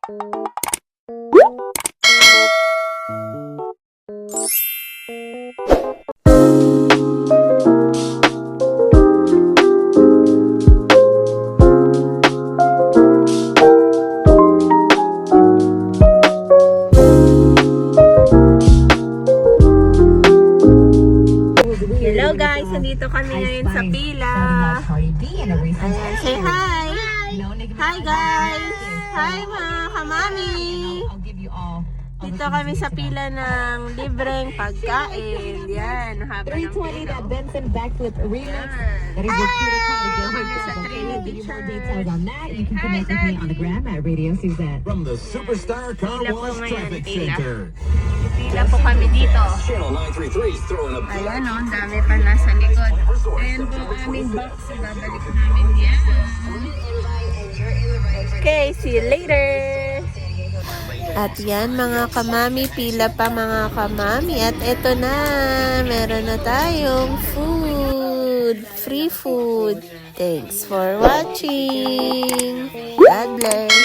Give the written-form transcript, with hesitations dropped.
Hello guys, nandito kami ngayon sa pila. Ayan, say hi! Hi guys! Hi mga kamami! Dito kami sa pila ng libreng pagkain. Yan, haba ng pila. Benson Backflip Remix. That is your cute again. Sa Trinity Give you more details on that. You can connect with me on the gram at Radio Suzette. From the Superstar Car Pila po Wash ngayon, Traffic pila. Center. Pila po kami dito. Channel 933 is throwing up. Ayan o, dami pa nasa likod. Ayan po ang aming box. Babalik namin yan. Okay, see you later! At yan mga kamami, pila pa mga kamami. At eto na, meron na tayong food. Free food. Thanks for watching. God bless.